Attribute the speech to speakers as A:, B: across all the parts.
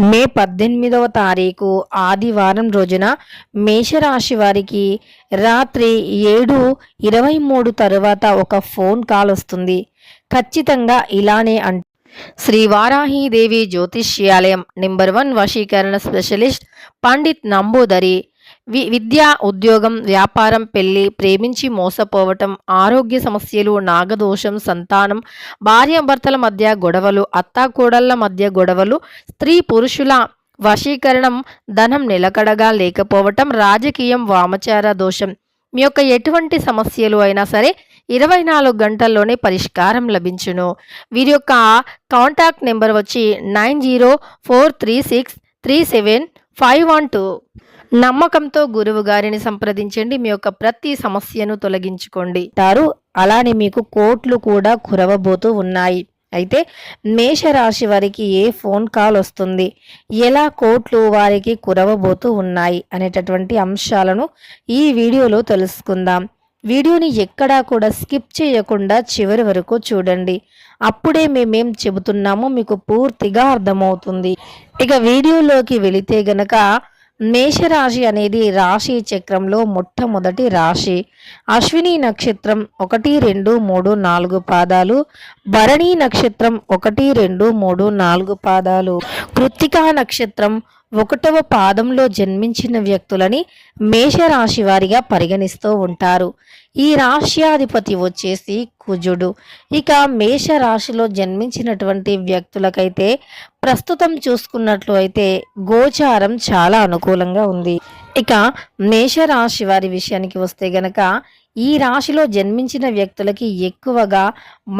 A: మే 18వ తారీఖు ఆదివారం రోజున మేషరాశి వారికి రాత్రి 7:23 తరువాత ఒక ఫోన్ కాల్ వస్తుంది. ఖచ్చితంగా ఇలానే శ్రీ వారాహీదేవి జ్యోతిష్యాలయం నెంబర్ 1 వశీకరణ స్పెషలిస్ట్ పండిత్ నంబూదరి. విద్య, ఉద్యోగం, వ్యాపారం, పెళ్లి, ప్రేమించి మోసపోవటం, ఆరోగ్య సమస్యలు, నాగదోషం, సంతానం, భార్యాభర్తల మధ్య గొడవలు, అత్తాకోడళ్ల మధ్య గొడవలు, స్త్రీ పురుషుల వశీకరణం, ధనం నిలకడగా లేకపోవటం, రాజకీయం, వామచార దోషం, మీ యొక్క ఎటువంటి సమస్యలు అయినా సరే 24 గంటల్లోనే పరిష్కారం లభించును. వీరి యొక్క కాంటాక్ట్ నెంబర్ వచ్చి 9043637512. నమ్మకంతో గురువు గారిని సంప్రదించండి. మీ యొక్క ప్రతి సమస్యను తొలగించుకోండి. అలానే మీకు కోట్లు కూడా కురవబోతూ ఉన్నాయి. అయితే మేషరాశి వారికి ఏ ఫోన్ కాల్ వస్తుంది, ఎలా కోట్లు వారికి కురవబోతూ ఉన్నాయి అనేటటువంటి అంశాలను ఈ వీడియోలో తెలుసుకుందాం. వీడియోని ఎక్కడా కూడా స్కిప్ చేయకుండా చివరి వరకు చూడండి. అప్పుడే మేమేం చెబుతున్నామో మీకు పూర్తిగా అర్థమవుతుంది. ఇక వీడియోలోకి వెళితే గనక మేషరాశి అనేది రాశి చక్రంలో మొట్టమొదటి రాశి. అశ్విని నక్షత్రం 1, 2, 3, 4 పాదాలు, భరణి నక్షత్రం 1, 2, 3, 4 పాదాలు, కృత్తికా నక్షత్రం 1వ పాదంలో జన్మించిన వ్యక్తులని మేషరాశి వారిగా పరిగణిస్తూ ఉంటారు. ఈ రాశ్యాధిపతి వచ్చేసి కుజుడు. ఇక మేషరాశిలో జన్మించినటువంటి వ్యక్తులకైతే ప్రస్తుతం చూసుకున్నట్లు అయితే గోచారం చాలా అనుకూలంగా ఉంది. ఇక మేషరాశి వారి విషయానికి వస్తే గనక ఈ రాశిలో జన్మించిన వ్యక్తులకి ఎక్కువగా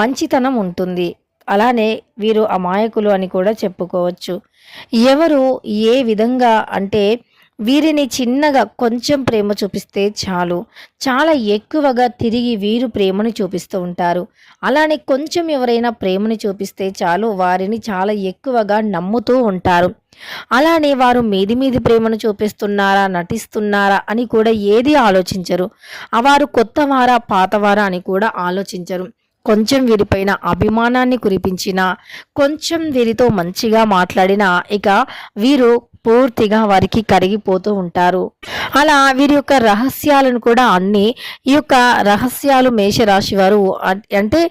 A: మంచితనం ఉంటుంది. అలానే వీరు అమాయకులు అని కూడా చెప్పుకోవచ్చు. ఎవరు ఏ విధంగా అంటే వీరిని చిన్నగా కొంచెం ప్రేమ చూపిస్తే చాలు, చాలా ఎక్కువగా తిరిగి వీరు ప్రేమను చూపిస్తూ ఉంటారు. అలానే కొంచెం ఎవరైనా ప్రేమను చూపిస్తే చాలు, వారిని చాలా ఎక్కువగా నమ్ముతూ ఉంటారు. అలానే వారు మీది ప్రేమను చూపిస్తున్నారా, నటిస్తున్నారా అని కూడా ఏది ఆలోచించరు. వారు కొత్తవారా, పాతవారా అని కూడా ఆలోచించరు. కొంచెం వీరిపైన అభిమానాన్ని కురిపించినా, కొంచెం వీరితో మంచిగా మాట్లాడినా ఇక వీరు పూర్తిగా వారికి కరిగిపోతూ ఉంటారు. అలా వీరి యొక్క రహస్యాలను కూడా ఈ యొక్క రహస్యాలు మేషరాశి వారు అంటే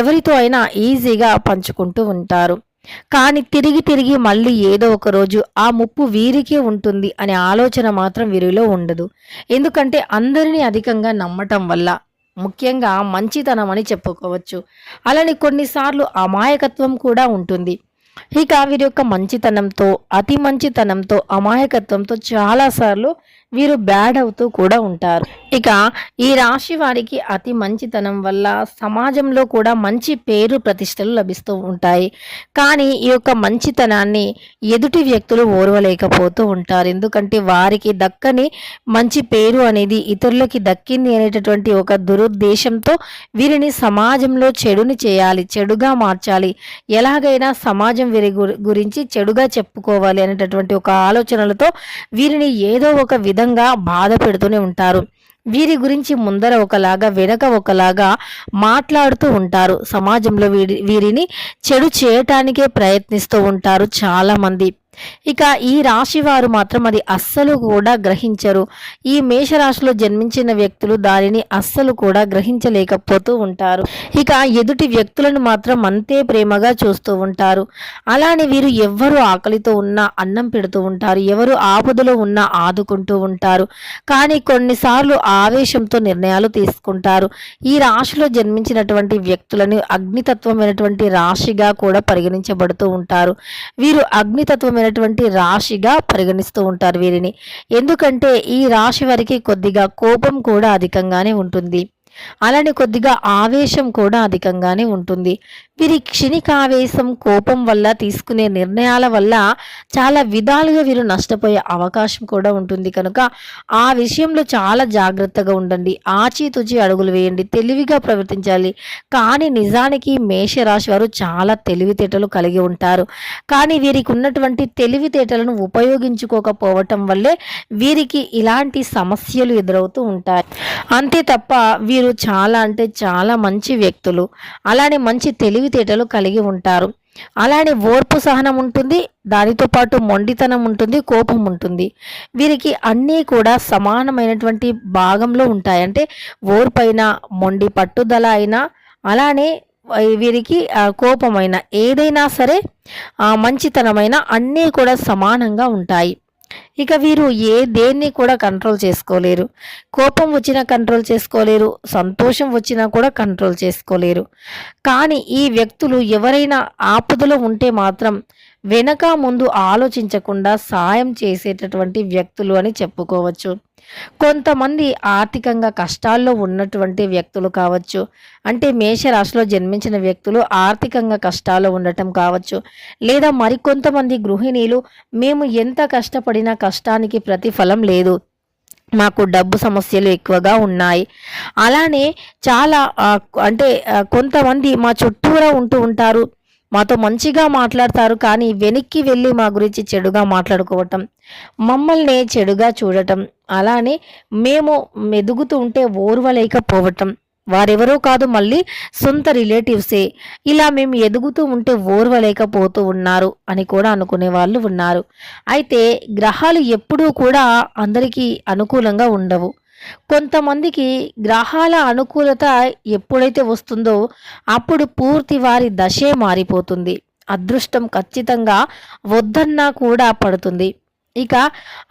A: ఎవరితో అయినా ఈజీగా పంచుకుంటూ ఉంటారు. కానీ తిరిగి మళ్ళీ ఏదో ఒక రోజు ఆ ముప్పు వీరికే ఉంటుంది అనే ఆలోచన మాత్రం వీరిలో ఉండదు. ఎందుకంటే అందరినీ అధికంగా నమ్మటం వల్ల, ముఖ్యంగా మంచితనం అని చెప్పుకోవచ్చు. అలానే కొన్నిసార్లు అమాయకత్వం కూడా ఉంటుంది. ఇక వీరి యొక్క మంచితనంతో, అతి మంచితనంతో, అమాయకత్వంతో చాలాసార్లు వీరు బ్యాడ్ అవుతూ కూడా ఉంటారు. ఇక ఈ రాశి వారికి అతి మంచితనం వల్ల సమాజంలో కూడా మంచి పేరు ప్రతిష్టలు లభిస్తూ ఉంటాయి. కానీ ఈ యొక్క మంచితనాన్ని ఎదుటి వ్యక్తులు ఓర్వలేకపోతూ ఉంటారు. ఎందుకంటే వారికి దక్కని మంచి పేరు అనేది ఇతరులకి దక్కింది అనేటటువంటి ఒక దురుద్దేశంతో వీరిని సమాజంలో చెడుని చేయాలి, చెడుగా మార్చాలి, ఎలాగైనా సమాజం వీరి గురించి చెడుగా చెప్పుకోవాలి అనేటటువంటి ఒక ఆలోచనలతో వీరిని ఏదో ఒక విధంగా బాధ పెడుతూనే ఉంటారు. వీరి గురించి ముందర ఒకలాగా వెనక ఒకలాగా మాట్లాడుతూ ఉంటారు. సమాజంలో వీరిని చెడు చేయటానికే ప్రయత్నిస్తూ ఉంటారు చాలా మంది. ఇక ఈ రాశి వారు మాత్రం అది అస్సలు కూడా గ్రహించరు. ఈ మేషరాశిలో జన్మించిన వ్యక్తులు దానిని అస్సలు కూడా గ్రహించలేకపోతూ ఉంటారు. ఇక ఎదుటి వ్యక్తులను మాత్రం అంతే ప్రేమగా చూస్తూ ఉంటారు. అలానే వీరు ఎవ్వరు ఆకలితో ఉన్నా అన్నం పెడుతూ ఉంటారు, ఎవరు ఆపదలో ఉన్నా ఆదుకుంటూ ఉంటారు. కానీ కొన్నిసార్లు ఆవేశంతో నిర్ణయాలు తీసుకుంటారు. ఈ రాశిలో జన్మించినటువంటి వ్యక్తులను అగ్నితత్వమైనటువంటి రాశిగా కూడా పరిగణించబడుతూ ఉంటారు. వీరు అగ్నితత్వమైన రాశిగా పరిగణిస్తూ ఉంటారు వీరిని. ఎందుకంటే ఈ రాశి వారికి కొద్దిగా కోపం కూడా అధికంగానే ఉంటుంది. అలానే కొద్దిగా ఆవేశం కూడా అధికంగానే ఉంటుంది. వీరి క్షణికావేశం, కోపం వల్ల తీసుకునే నిర్ణయాల వల్ల చాలా విధాలుగా వీరు నష్టపోయే అవకాశం కూడా ఉంటుంది. కనుక ఆ విషయంలో చాలా జాగ్రత్తగా ఉండండి, ఆచితూచి అడుగులు వేయండి, తెలివిగా ప్రవర్తించాలి. కానీ నిజానికి మేషరాశి వారు చాలా తెలివితేటలు కలిగి ఉంటారు. కానీ వీరికి ఉన్నటువంటి తెలివితేటలను ఉపయోగించుకోకపోవటం వల్లే వీరికి ఇలాంటి సమస్యలు ఎదురవుతూ ఉంటాయి. అంతే తప్ప వీరు చాలా అంటే చాలా మంచి వ్యక్తులు, అలానే మంచి తెలివితేటలు కలిగి ఉంటారు. అలానే ఓర్పు సహనం ఉంటుంది. దానితో పాటు మొండితనం ఉంటుంది, కోపం ఉంటుంది. వీరికి అన్నీ కూడా సమానమైనటువంటి భాగంలో ఉంటాయి. అంటే ఓర్పైన, మొండి పట్టుదల అయినా, అలానే వీరికి కోపమైన ఏదైనా సరే మంచితనమైన అన్నీ కూడా సమానంగా ఉంటాయి. ఇక వీరు దేన్ని కూడా కంట్రోల్ చేసుకోలేరు. కోపం వచ్చినా కంట్రోల్ చేసుకోలేరు. సంతోషం వచ్చినా కూడా కంట్రోల్ చేసుకోలేరు. కానీ ఈ వ్యక్తులు ఎవరైనా ఆపదలో ఉంటే మాత్రం వెనక ముందు ఆలోచించకుండా సాయం చేసేటటువంటి వ్యక్తులు అని చెప్పుకోవచ్చు. కొంతమంది ఆర్థికంగా కష్టాల్లో ఉన్నటువంటి వ్యక్తులు కావచ్చు. అంటే మేషరాశిలో జన్మించిన వ్యక్తులు ఆర్థికంగా కష్టాల్లో ఉండటం కావచ్చు. లేదా మరికొంతమంది గృహిణీలు మేము ఎంత కష్టపడినా కష్టానికి ప్రతిఫలం లేదు, మాకు డబ్బు సమస్యలు ఎక్కువగా ఉన్నాయి. అలానే చాలా కొంతమంది మా చుట్టూరా ఉంటూ ఉంటారు. మాతో మంచిగా మాట్లాడతారు, కానీ వెనక్కి వెళ్ళి మా గురించి చెడుగా మాట్లాడుకోవటం, మమ్మల్ని చెడుగా చూడటం, అలానే మేము ఎదుగుతూ ఉంటే ఓర్వలేకపోవటం, వారెవరో కాదు మళ్ళీ సొంత రిలేటివ్సే, ఇలా మేము ఎదుగుతూ ఉంటే ఓర్వలేకపోతూ ఉన్నారు అని కూడా అనుకునే వాళ్ళు ఉన్నారు. అయితే గ్రహాలు ఎప్పుడూ కూడా అందరికీ అనుకూలంగా ఉండవు. కొంతమందికి గ్రహాల అనుకూలత ఎప్పుడైతే వస్తుందో అప్పుడు పూర్తి వారి దశే మారిపోతుంది. అదృష్టం ఖచ్చితంగా వద్దన్నా కూడా పడుతుంది. ఇక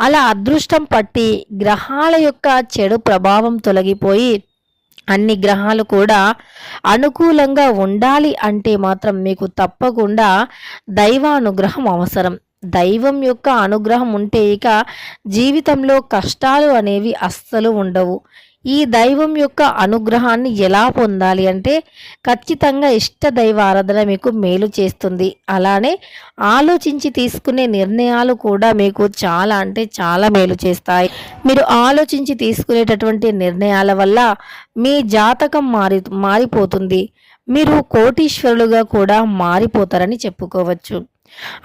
A: అలా అదృష్టం పట్టి గ్రహాల యొక్క చెడు ప్రభావం తొలగిపోయి అన్ని గ్రహాలు కూడా అనుకూలంగా ఉండాలి అంటే మాత్రం మీకు తప్పకుండా దైవానుగ్రహం అవసరం. దైవం యొక్క అనుగ్రహం ఉంటే ఇక జీవితంలో కష్టాలు అనేవి అస్సలు ఉండవు. ఈ దైవం యొక్క అనుగ్రహాన్ని ఎలా పొందాలి అంటే ఖచ్చితంగా ఇష్ట దైవ ఆరాధన మీకు మేలు చేస్తుంది. అలానే ఆలోచించి తీసుకునే నిర్ణయాలు కూడా మీకు చాలా అంటే చాలా మేలు చేస్తాయి. మీరు ఆలోచించి తీసుకునేటటువంటి నిర్ణయాల వల్ల మీ జాతకం మారిపోతుంది. మీరు కోటీశ్వరులుగా కూడా మారిపోతారని చెప్పుకోవచ్చు.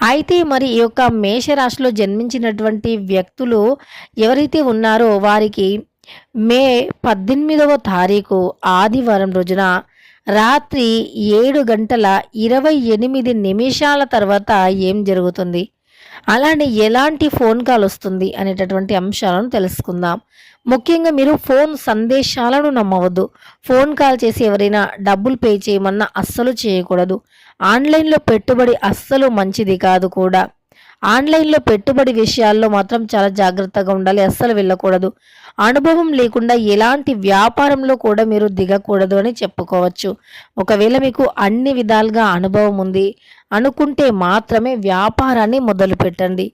A: అయితే మరి ఈ యొక్క మేషరాశిలో జన్మించినటువంటి వ్యక్తులు ఎవరైతే ఉన్నారో వారికి మే 18వ తారీఖు ఆదివారం రోజున రాత్రి 7:28 తర్వాత ఏం జరుగుతుంది, అలానే ఎలాంటి ఫోన్ కాల్ వస్తుంది అనేటటువంటి అంశాలను తెలుసుకుందాం. ముఖ్యంగా మీరు ఫోన్ సందేశాలను నమ్మవద్దు. ఫోన్ కాల్ చేసి ఎవరైనా డబ్బులు పే చేయమన్నా అస్సలు చేయకూడదు. ఆన్లైన్లో పెట్టుబడి అస్సలు మంచిది కాదు కూడా. ఆన్లైన్లో పెట్టుబడి విషయాల్లో మాత్రం చాలా జాగ్రత్తగా ఉండాలి, అస్సలు వెళ్ళకూడదు. అనుభవం లేకుండా ఎలాంటి వ్యాపారంలో కూడా మీరు దిగకూడదు అని చెప్పుకోవచ్చు. ఒకవేళ మీకు అన్ని విధాలుగా అనుభవం ఉంది అనుకుంటే మాత్రమే వ్యాపారాన్ని మొదలు పెట్టండి.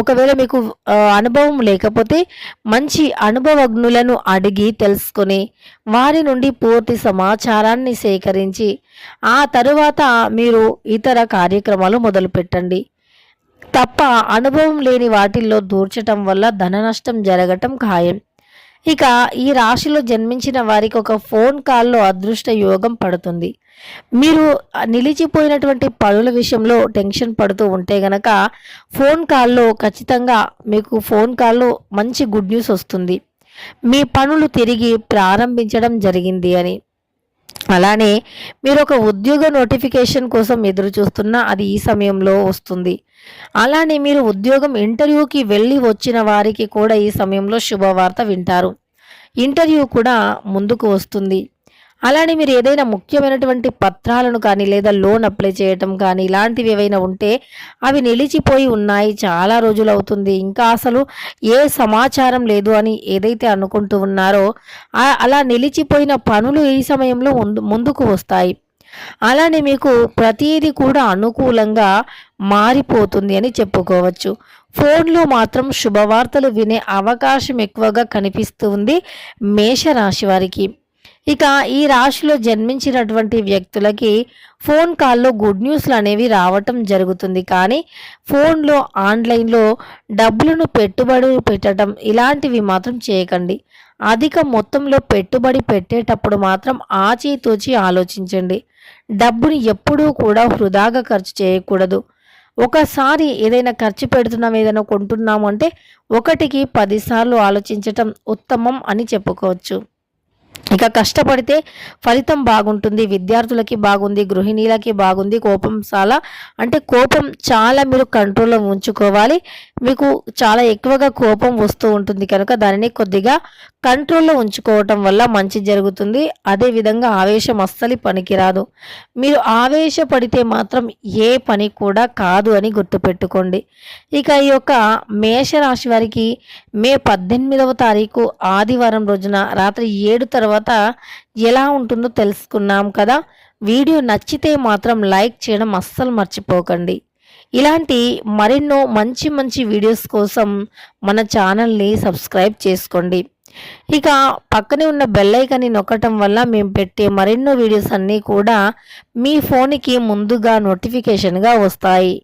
A: ఒకవేళ మీకు అనుభవం లేకపోతే మంచి అనుభవజ్ఞులను అడిగి తెలుసుకొని వారి నుండి పూర్తి సమాచారాన్ని సేకరించి ఆ తరువాత మీరు ఇతర కార్యక్రమాలు మొదలు పెట్టండి. తప్ప అనుభవం లేని వాటిల్లో దూర్చటం వల్ల ధన నష్టం జరగటం ఖాయం. ఇక ఈ రాశిలో జన్మించిన వారికి ఒక ఫోన్ కాల్లో అదృష్ట యోగం పడుతుంది. మీరు నిలిచిపోయినటువంటి పనుల విషయంలో టెన్షన్ పడుతూ ఉంటే గనక ఫోన్ కాల్లో ఖచ్చితంగా మీకు ఫోన్ కాల్లో మంచి గుడ్ న్యూస్ వస్తుంది. మీ పనులు తిరిగి ప్రారంభించడం జరిగింది అని. అలానే మీరు ఒక ఉద్యోగ నోటిఫికేషన్ కోసం ఎదురు చూస్తున్నా అది ఈ సమయంలో వస్తుంది. అలానే మీరు ఉద్యోగం ఇంటర్వ్యూకి వెళ్ళి వచ్చిన వారికి కూడా ఈ సమయంలో శుభవార్త వింటారు. ఇంటర్వ్యూ కూడా ముందుకు వస్తుంది. అలానే మీరు ఏదైనా ముఖ్యమైనటువంటి పత్రాలను కానీ లేదా లోన్ అప్లై చేయటం కానీ ఇలాంటివి ఏవైనా ఉంటే అవి నిలిచిపోయి ఉన్నాయి, చాలా రోజులు అవుతుంది, ఇంకా అసలు ఏ సమాచారం లేదు అని ఏదైతే అనుకుంటూ ఉన్నారో అలా నిలిచిపోయిన పనులు ఈ సమయంలో ముందుకు వస్తాయి. అలానే మీకు ప్రతిదీ కూడా అనుకూలంగా మారిపోతుంది అని చెప్పుకోవచ్చు. ఫోన్లో మాత్రం శుభవార్తలు వినే అవకాశం ఎక్కువగా కనిపిస్తుంది మేషరాశి వారికి. ఇక ఈ రాశిలో జన్మించినటువంటి వ్యక్తులకి ఫోన్ కాల్లో గుడ్ న్యూస్లు అనేవి రావటం జరుగుతుంది. కానీ ఫోన్లో ఆన్లైన్లో డబ్బులను పెట్టుబడి పెట్టడం ఇలాంటివి మాత్రం చేయకండి. అధిక మొత్తంలో పెట్టుబడి పెట్టేటప్పుడు మాత్రం ఆచితూచి ఆలోచించండి. డబ్బుని ఎప్పుడూ కూడా వృధాగా ఖర్చు చేయకూడదు. ఒకసారి ఏదైనా ఖర్చు పెడుతున్నాం, ఏదైనా కొంటున్నాము అంటే 1కి 10 సార్లు ఆలోచించటం ఉత్తమం అని చెప్పుకోవచ్చు. ఇక కష్టపడితే ఫలితం బాగుంటుంది. విద్యార్థులకి బాగుంది, గృహిణీలకి బాగుంది. కోపం చాలా మీరు కంట్రోల్‌లో ఉంచుకోవాలి. మీకు చాలా ఎక్కువగా కోపం వస్తూ ఉంటుంది కనుక దానిని కొద్దిగా కంట్రోల్‌లో ఉంచుకోవటం వల్ల మంచి జరుగుతుంది. అదేవిధంగా ఆవేశం అస్సలు పనికిరాదు. మీరు ఆవేశపడితే మాత్రం ఏ పని కూడా కాదు అని గుర్తుపెట్టుకోండి. ఇక ఈ యొక్క మేషరాశి వారికి మే 18వ తారీఖు ఆదివారం రోజున రాత్రి 7 తర్వాత ఎలా ఉంటుందో తెలుసుకున్నాం కదా. వీడియో నచ్చితే మాత్రం లైక్ చేయడం అస్సలు మర్చిపోకండి. ఇలాంటి మరెన్నో మంచి మంచి వీడియోస్ కోసం మన ఛానల్ని సబ్స్క్రైబ్ చేసుకోండి. ఇక పక్కనే ఉన్న బెల్ ఐకాన్ని నొక్కటం వల్ల మేము పెట్టే మరెన్నో వీడియోస్ అన్నీ కూడా మీ ఫోన్కి ముందుగా నోటిఫికేషన్గా వస్తాయి.